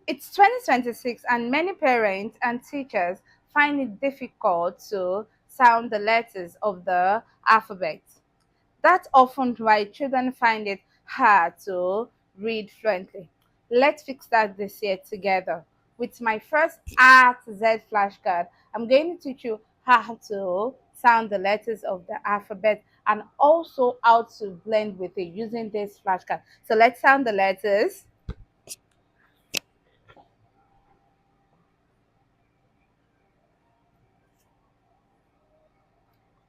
It's 2026, and many parents and teachers find it difficult to sound the letters of the alphabet. That's often why children find it hard to read fluently. Let's fix that this year together. With my first A to Z flashcard, I'm going to teach you how to sound the letters of the alphabet and also how to blend with it using this flashcard. So let's sound the letters.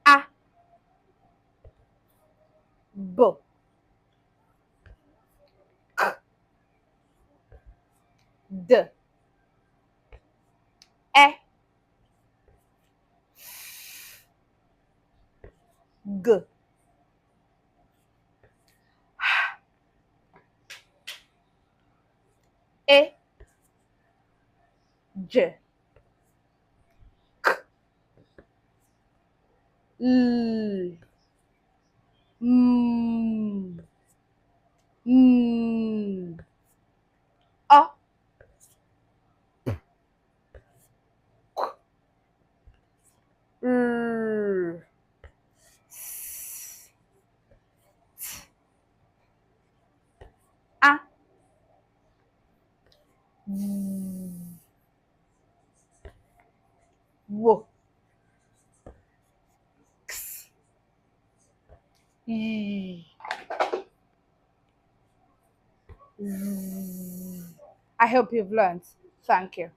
A, B, D, E, G, E, J, L, M, N, O, R, S, A, Z, W, X, Y, Z. I hope you've learned. Thank you.